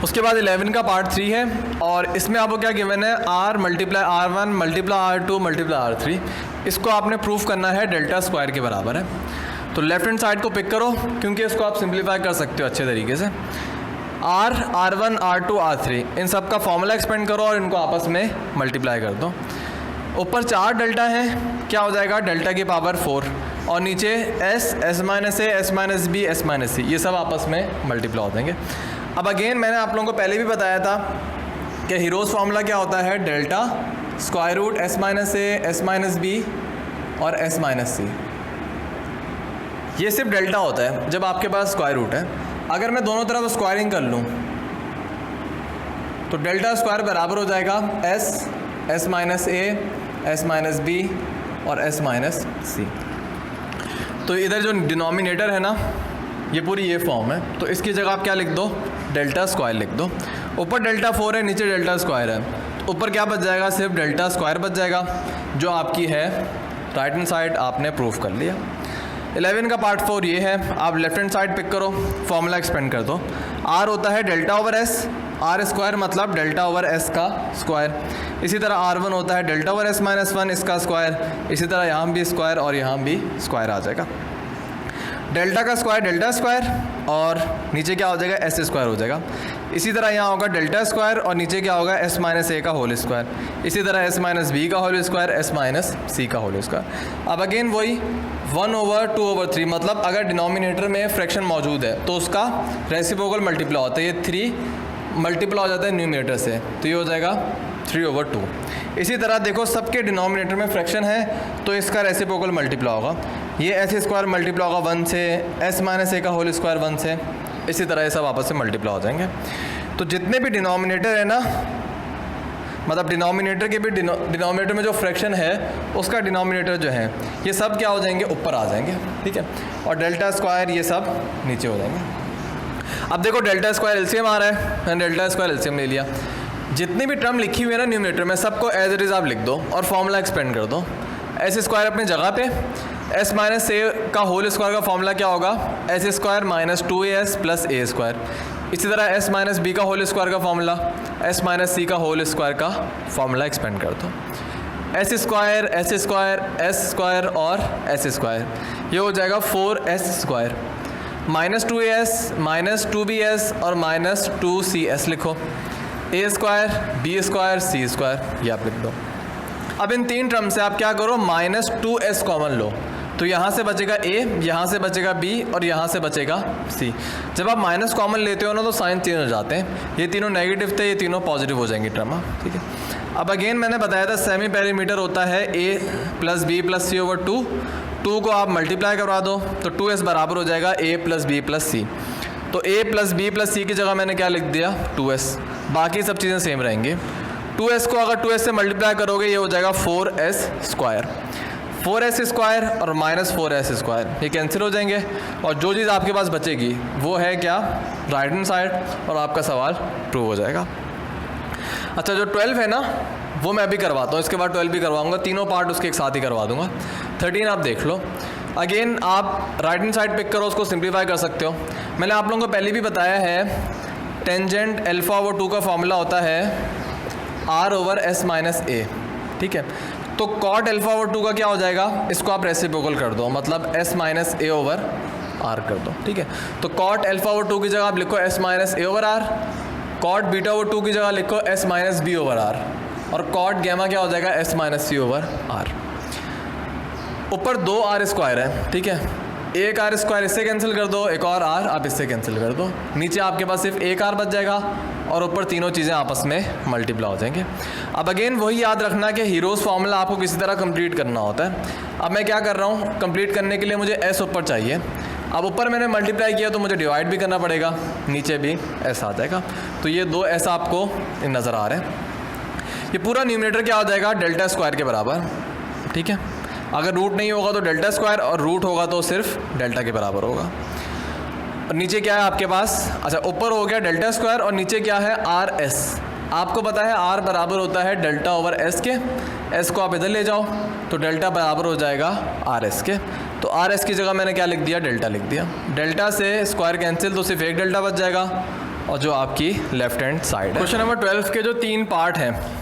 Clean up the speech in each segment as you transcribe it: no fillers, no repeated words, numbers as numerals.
उसके बाद 11 का पार्ट 3 है और इसमें आपको क्या गिवन है, r multiply r1 multiply r2 multiply r3। इसको आपने प्रूफ करना है डेल्टा स्क्वायर के बराबर है। तो लेफ्ट हैंड साइड को पिक करो क्योंकि इसको आप सिंप्लीफाई कर सकते हो अच्छे तरीके से। r r1 r2 r3 इन सब का फॉर्मूला एक्सपेंड करो और इनको आपस में मल्टीप्लाई कर दो। ऊपर 4 डेल्टा है, क्या हो जाएगा डेल्टा की पावर 4 और नीचे s minus a s minus b s minus c, ये सब आपस में मल्टीप्लाई हो जाएंगे। अब अगेन मैंने आप लोगों को पहले भी बताया था कि हीरोज़ फार्मूला क्या होता है, delta square root s minus a s minus b और s माइनस c। ये सिर्फ डेल्टा होता है जब आपके पास स्क्वायर रूट है। अगर मैं दोनों तरफ स्क्वायरिंग कर लूँ तो डेल्टा स्क्वायर बराबर हो जाएगा s minus a s minus b और s माइनस c। तो इधर जो डिनोमिनेटर है ना, ये पूरी ये फॉर्म है, तो इसकी जगह आप क्या लिख दो, डेल्टा स्क्वायर लिख दो। ऊपर डेल्टा 4 है, नीचे डेल्टा स्क्वायर है, तो ऊपर क्या बच जाएगा, सिर्फ डेल्टा स्क्वायर बच जाएगा जो आपकी है राइट हैंड साइड आपने प्रूफ कर लिया। 11 का पार्ट 4 ये है, आप लेफ्ट हैंड साइड पिक करो, फॉर्मूला एक्सपेंड कर दो। r होता है delta over s, r square मतलब डेल्टा ओवर s का स्क्वायर। इसी तरह r1 होता है डेल्टा ओवर s माइनस 1 इसका स्क्वायर। इसी तरह यहाँ भी स्क्वायर और यहाँ भी स्क्वायर आ जाएगा। डेल्टा का स्क्वायर डेल्टा स्क्वायर और नीचे क्या हो जाएगा, एस स्क्वायर हो जाएगा। इसी तरह यहाँ होगा डेल्टा स्क्वायर और नीचे क्या होगा, एस माइनस ए का होल स्क्वायर। इसी तरह एस माइनस बी का होल स्क्वायर, एस माइनस सी का होल स्क्वायर। अब अगेन वही 1/2/3, मतलब अगर डिनोमिनेटर में फ्रैक्शन मौजूद है तो उसका रेसिप्रोकल मल्टीप्लाई होता है। ये 3 मल्टीप्लाई हो जाता है न्यूमरेटर से, तो ये हो जाएगा 3/2। इसी तरह देखो सबके डिनोमिनेटर में फ्रैक्शन है तो इसका रेसिप्रोकल मल्टीप्लाई होगा। ये एस स्क्वायर मल्टीप्लाई होगा 1 से, एस माइनस ए का होल स्क्वायर 1 से। इसी तरह ये सब आपस में मल्टीप्लाई हो जाएंगे। तो जितने भी डिनोमिनेटर है ना, मतलब डिनोमिनेटर के भी डिनोमिनेटर में जो फ्रैक्शन है उसका डिनोमिनेटर जो है ये सब क्या हो जाएंगे, ऊपर आ जाएंगे, ठीक है। और डेल्टा स्क्वायर ये सब नीचे हो जाएंगे। अब देखो डेल्टा स्क्वायर एलसीएम आ रहा है, मैंने डेल्टा स्क्वायर एलसीएम ले लिया। जितनी भी टर्म लिखी हुई है ना न्यूमरेटर में, सबको एज इट इज़ आप लिख दो और फॉर्मूला एक्सपेंड कर दो। एस स्क्वायर अपनी जगह पे, एस माइनस ए का होल स्क्वायर का फॉर्मूला क्या होगा, S square minus 2as plus a square. इसी तरह एस माइनस बी का होल स्क्वायर का फॉर्मूला, एस माइनस सी का होल स्क्वायर का फॉर्मूला एक्सपेंड कर दो। S square s square s square और एस स्क्वायर, ये हो जाएगा 4s square. Minus 2as minus 2bs और माइनस 2cs लिखो। ए स्क्वायर बी स्क्वायर सी स्क्वायर, ये आप लिख दो। अब इन 3 टर्म से आप क्या करो, माइनस 2s कॉमन लो, तो यहाँ से बचेगा a, यहाँ से बचेगा b और यहाँ से बचेगा c। जब आप माइनस कॉमन लेते हो ना तो साइन चेंज हो जाते हैं, ये तीनों नेगेटिव थे, ये तीनों पॉजिटिव हो जाएंगी टर्म, ठीक है। अब अगेन मैंने बताया था सेमी पेरीमीटर होता है a plus B plus C over 2 को आप मल्टीप्लाई करवा दो तो 2s बराबर हो जाएगा a प्लस बी प्लस सी। तो a प्लस बी प्लस सी की जगह मैंने क्या लिख दिया, 2s, बाकी सब चीज़ें सेम रहेंगी। 2s को अगर 2s से मल्टीप्लाई करोगे ये हो जाएगा 4s स्क्वायर। 4s स्क्वायर और माइनस 4s स्क्वायर ये कैंसिल हो जाएंगे और जो चीज़ आपके पास बचेगी वो है क्या, राइट हैंड साइड, और आपका सवाल प्रूव हो जाएगा। अच्छा जो 12 है ना वो मैं अभी करवाता हूँ, इसके बाद 12 भी करवाऊँगा, तीनों पार्ट उसके एक साथ ही करवा दूँगा। 13 आप देख लो। अगेन आप राइट हैंड साइड पिक करो, उसको सिंप्लीफाई कर सकते हो। मैंने आप लोगों को पहले भी बताया है टेंजेंट अल्फा ओवर 2 का फॉर्मूला होता है r ओवर s माइनस ए, ठीक है। तो कॉट अल्फा ओवर 2 का क्या हो जाएगा, इसको आप रेसिप्रोकल कर दो, मतलब s minus a over r कर दो, ठीक है। तो कॉट अल्फा ओवर 2 की जगह आप लिखो s minus a over r, cot beta over 2 की जगह लिखो s minus b over r, और कॉट गैमा क्या हो जाएगा, s माइनस सी ओवर r। ऊपर 2 r स्क्वायर है, ठीक है, एक r स्क्वायर इससे कैंसिल कर दो, एक और r आप इससे कैंसिल कर दो, नीचे आपके पास सिर्फ एक r बच जाएगा और ऊपर तीनों चीज़ें आपस में मल्टीप्लाई हो जाएंगे। अब अगेन वही याद रखना कि हीरोज़ फार्मूला आपको किसी तरह कंप्लीट करना होता है। अब मैं क्या कर रहा हूँ, कंप्लीट करने के लिए मुझे s ऊपर चाहिए। अब ऊपर मैंने मल्टीप्लाई किया तो मुझे डिवाइड भी करना पड़ेगा, नीचे भी s आ जाएगा। तो ये 2 s आपको नज़र आ रहे हैं। ये पूरा न्यूमरेटर क्या हो जाएगा, डेल्टा स्क्वायर के बराबर, ठीक है। अगर रूट नहीं होगा तो डेल्टा स्क्वायर और रूट होगा तो सिर्फ डेल्टा के बराबर होगा। और नीचे क्या है आपके पास, अच्छा ऊपर हो गया डेल्टा स्क्वायर और नीचे क्या है, आर एस। आपको पता है r बराबर होता है डेल्टा ओवर s के, s को आप इधर ले जाओ तो डेल्टा बराबर हो जाएगा आर एस के। तो आर एस की जगह मैंने क्या लिख दिया, डेल्टा लिख दिया। डेल्टा से स्क्वायर कैंसिल तो सिर्फ एक डेल्टा बच जाएगा और जो आपकी लेफ्ट हैंड साइड है। क्वेश्चन नंबर 12 के जो 3 पार्ट हैं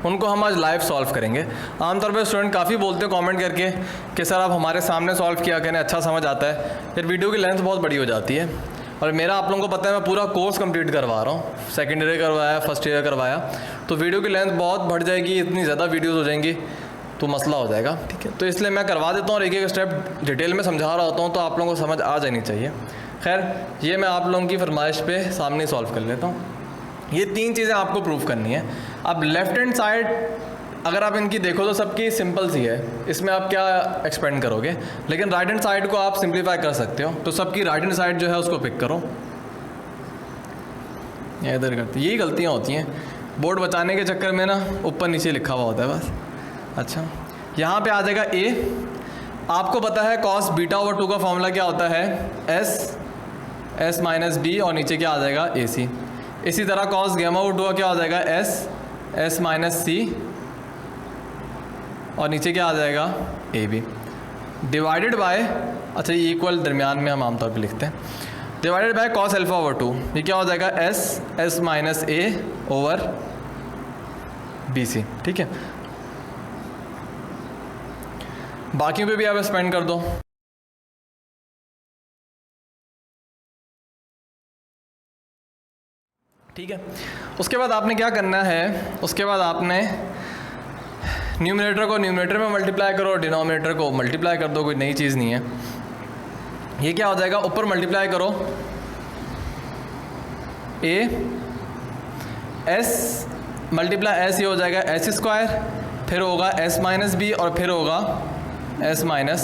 उनको हम आज लाइव सॉल्व करेंगे। आमतौर पर स्टूडेंट काफ़ी बोलते हैं कमेंट करके कि सर आप हमारे सामने सॉल्व किया करें, अच्छा समझ आता है। फिर वीडियो की लेंथ बहुत बड़ी हो जाती है और मेरा आप लोगों को पता है मैं पूरा कोर्स कंप्लीट करवा रहा हूँ, सेकेंड ईयर करवाया, फर्स्ट ईयर करवाया, तो वीडियो की लेंथ बहुत बढ़ जाएगी, इतनी ज़्यादा वीडियोज़ हो जाएंगी तो मसला हो जाएगा। ठीक है, तो इसलिए मैं करवा देता हूँ और एक एक स्टेप डिटेल में समझा रहा होता हूँ तो आप लोगों को समझ आ जानी चाहिए। खैर ये मैं आप लोगों की फरमाइश पे सामने सॉल्व कर लेता हूँ। ये 3 चीज़ें आपको प्रूव करनी है। अब लेफ़्ट हैंड साइड अगर आप इनकी देखो तो सबकी सिंपल सी है, इसमें आप क्या एक्सपेंड करोगे, लेकिन राइट हैंड साइड को आप सिंप्लीफाई कर सकते हो। तो सबकी राइट हैंड साइड जो है उसको पिक करो, या इधर करते, यही गलतियाँ होती हैं बोर्ड बचाने के चक्कर में ना, ऊपर नीचे लिखा हुआ होता है बस। अच्छा, यहाँ पे आ जाएगा ए। आपको पता है cos β/2 का फॉर्मूला क्या होता है, एस माइनस बी, और नीचे क्या आ जाएगा ए सी। इसी तरह cos γ/2 का क्या हो जाएगा एस माइनस सी, और नीचे क्या आ जाएगा ए बी, डिवाइडेड बाय, अच्छा ये इक्वल दरमियान में हम आमतौर पे लिखते हैं, डिवाइडेड बाय cos α/2, ये क्या हो जाएगा S minus a over B C. ठीक है, बाकियों पे भी आप स्पेंड कर दो। ठीक है, उसके बाद आपने क्या करना है, उसके बाद आपने न्यूमरेटर को न्यूमरेटर में मल्टीप्लाई करो, डिनोमिनेटर को मल्टीप्लाई कर दो, कोई नई चीज़ नहीं है। ये क्या हो जाएगा, ऊपर मल्टीप्लाई करो ए एस मल्टीप्लाई एस, ये हो जाएगा एस स्क्वायर, फिर होगा एस माइनस बी, और फिर होगा एस माइनस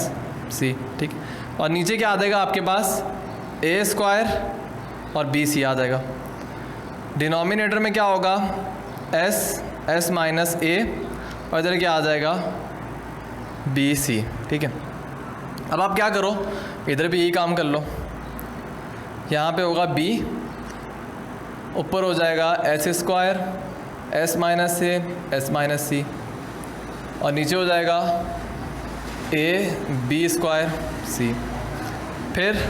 सी। ठीक, और नीचे क्या आ जाएगा आपके पास ए स्क्वायर और बी सी आ जाएगा। डिनोमिनेटर में क्या होगा एस माइनस ए, और इधर क्या आ जाएगा बी सी। ठीक है, अब आप क्या करो, इधर भी यही काम कर लो। यहाँ पे होगा बी, ऊपर हो जाएगा S square S minus A S minus सी, और नीचे हो जाएगा ए बी स्क्वायर सी। फिर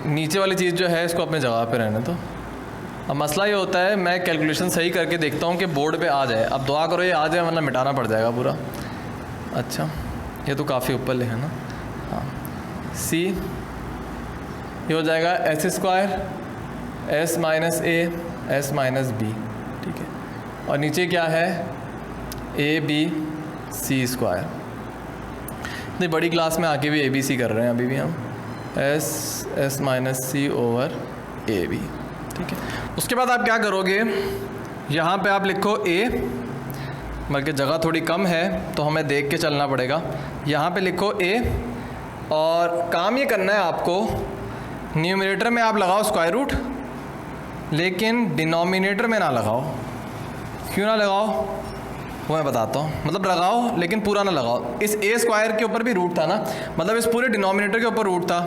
नीचे वाली चीज़ जो है इसको अपने जगह पे रहने दो। अब मसला ये होता है, मैं कैलकुलेशन सही करके देखता हूँ कि बोर्ड पे आ जाए। अब दुआ करो ये आ जाए, वरना मिटाना पड़ जाएगा पूरा। अच्छा, ये तो काफ़ी ऊपर ले है ना। हाँ, सी ये हो जाएगा S square S minus A S minus B. ठीक है, और नीचे क्या है ए बी सी स्क्वायर। नहीं, बड़ी क्लास में आके भी ए बी सी कर रहे हैं अभी भी हम, S minus C over A B. ठीक है, उसके बाद आप क्या करोगे, यहाँ पे आप लिखो ए, बल्कि जगह थोड़ी कम है तो हमें देख के चलना पड़ेगा। यहाँ पे लिखो ए, और काम ये करना है आपको, न्यूमरेटर में आप लगाओ स्क्वायर रूट, लेकिन डिनोमिनेटर में ना लगाओ। क्यों ना लगाओ वो मैं बताता हूँ, मतलब लगाओ लेकिन पूरा ना लगाओ। इस ए स्क्वायर के ऊपर भी रूट था ना, मतलब इस पूरे डिनोमिनेटर के ऊपर रूट था,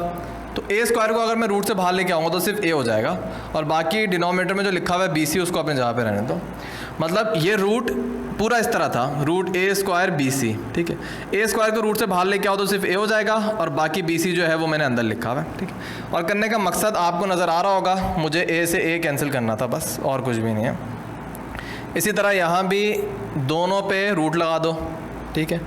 तो ए स्क्वायर को अगर मैं रूट से बाहर लेके आऊँगा तो सिर्फ ए हो जाएगा, और बाकी डिनोमिनेटर में जो लिखा हुआ है बी सी उसको अपने जगह पे रहने दो। मतलब ये रूट पूरा इस तरह था, रूट ए स्क्वायर बी सी। ठीक है, ए स्क्वायर को रूट से बाहर लेके आओ तो सिर्फ ए हो जाएगा, और बाकी बी सी जो है वो मैंने अंदर लिखा हुआ है। ठीक है, और करने का मकसद आपको नज़र आ रहा होगा, मुझे ए से ए कैंसिल करना था बस, और कुछ भी नहीं है। इसी तरह यहाँ भी दोनों पे रूट लगा दो। ठीक है,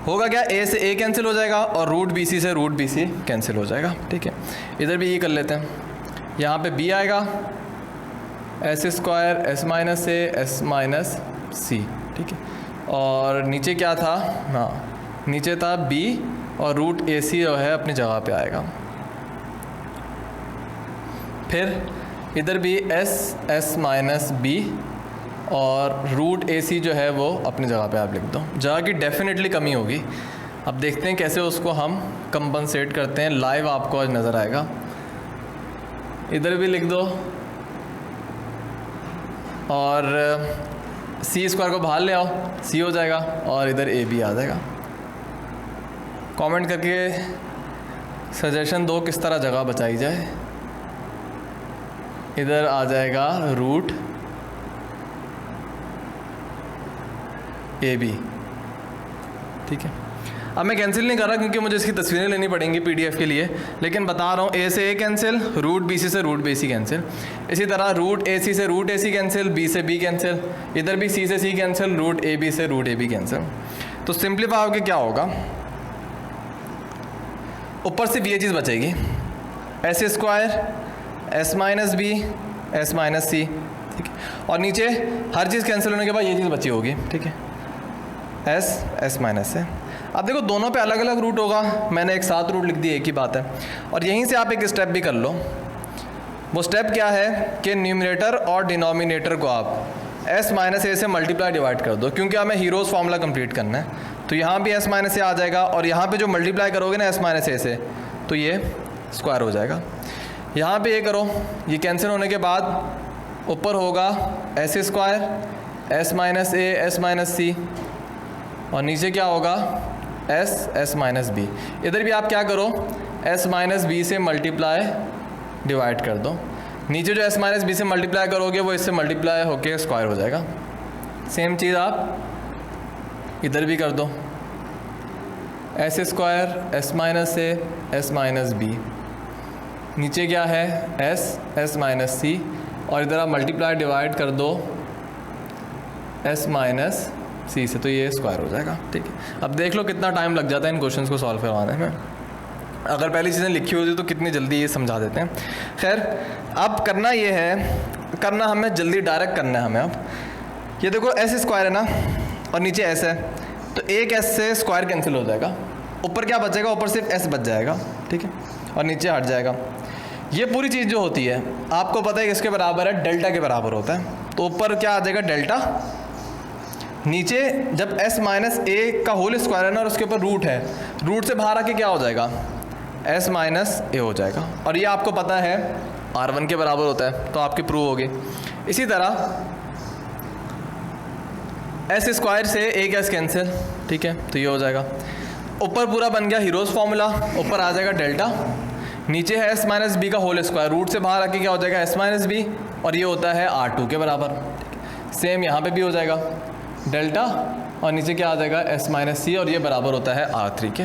होगा क्या, ए से ए कैंसिल हो जाएगा और रूट बी सी से रूट बी सी कैंसिल हो जाएगा। ठीक है, इधर भी ये कर लेते हैं। यहाँ पे बी आएगा s square S minus A S minus सी। ठीक है, और नीचे क्या था, हाँ नीचे था बी, और रूट ए सी जो है अपनी जगह पे आएगा। फिर इधर भी एस माइनस बी, और रूट ए सी जो है वो अपनी जगह पे आप लिख दो। जगह की डेफिनेटली कमी होगी, अब देखते हैं कैसे उसको हम कंपनसेट करते हैं। लाइव आपको आज नज़र आएगा। इधर भी लिख दो, और सी स्क्वायर को बाहर ले आओ, सी हो जाएगा, और इधर ए बी आ जाएगा। कमेंट करके सजेशन दो किस तरह जगह बचाई जाए। इधर आ जाएगा रूट ए बी। ठीक है, अब मैं कैंसिल नहीं कर रहा क्योंकि मुझे इसकी तस्वीरें लेनी पड़ेंगी पीडीएफ के लिए, लेकिन बता रहा हूँ ए से ए कैंसिल, रूट बी सी से रूट बी सी कैंसिल, इसी तरह रूट ए सी से root A C cancel, B से बी कैंसिल, इधर भी सी से C cancel, root A B से रूट ए बी कैंसिल। तो सिंप्लीफाई होकर क्या होगा, ऊपर सिर्फ ये चीज़ बचेगी, S square S minus B S minus सी, ठीक है, और नीचे हर चीज़ कैंसिल होने के बाद ये चीज़ बची होगी, ठीक है, एस एस माइनस से। अब देखो दोनों पे अलग अलग रूट होगा, मैंने एक साथ रूट लिख दिया, एक ही बात है। और यहीं से आप एक स्टेप भी कर लो, वो स्टेप क्या है कि न्यूमरेटर और डिनोमिनेटर को आप एस माइनस ए से मल्टीप्लाई डिवाइड कर दो, क्योंकि हमें हीरोज़ फार्मूला कंप्लीट करना है। तो यहाँ भी एस माइनस ए आ जाएगा, और यहाँ पे जो मल्टीप्लाई करोगे ना एस माइनस ए से, तो ये स्क्वायर हो जाएगा। यहाँ पे ये करो, ये कैंसिल होने के बाद ऊपर होगा S square S minus A S minus सी, और नीचे क्या होगा एस एस माइनस बी। इधर भी आप क्या करो, एस माइनस बी से मल्टीप्लाई डिवाइड कर दो, नीचे जो एस माइनस बी से मल्टीप्लाई करोगे वो इससे मल्टीप्लाई होके स्क्वायर हो जाएगा। सेम चीज़ आप इधर भी कर दो, S square S minus A S minus B, नीचे क्या है एस एस माइनस सी, और इधर आप मल्टीप्लाई डिवाइड कर दो एस माइनस सी से, तो ये स्क्वायर हो जाएगा, ठीक है। अब देख लो कितना टाइम लग जाता है इन क्वेश्चंस को सॉल्व करवाने में, अगर पहली चीज़ें लिखी होती तो कितनी जल्दी ये समझा देते हैं। खैर अब करना ये है, करना हमें जल्दी डायरेक्ट करना है हमें। अब ये देखो एस स्क्वायर है ना, और नीचे एस है, तो एक एस से स्क्वायर कैंसिल हो जाएगा, ऊपर क्या बचेगा, ऊपर सिर्फ एस बच जाएगा, ठीक है, और नीचे हट जाएगा। ये पूरी चीज़ जो होती है आपको पता है किसके बराबर है, डेल्टा के बराबर होता है। तो ऊपर क्या आ जाएगा डेल्टा, नीचे जब s माइनस ए का होल स्क्वायर है ना और उसके ऊपर रूट है, रूट से बाहर आके क्या हो जाएगा s माइनस ए हो जाएगा, और ये आपको पता है r1 के बराबर होता है, तो आपकी प्रूव होगी। इसी तरह s स्क्वायर से एक s कैंसिल, ठीक है, तो ये हो जाएगा। ऊपर पूरा बन गया हीरोज़ फार्मूला, ऊपर आ जाएगा डेल्टा, नीचे है s माइनस बी का होल स्क्वायर, रूट से बाहर आके क्या हो जाएगा s माइनस बी, और ये होता है r2 के बराबर। सेम यहाँ पे भी हो जाएगा डेल्टा, और नीचे क्या आ जाएगा s माइनस सी, और ये बराबर होता है r3 के।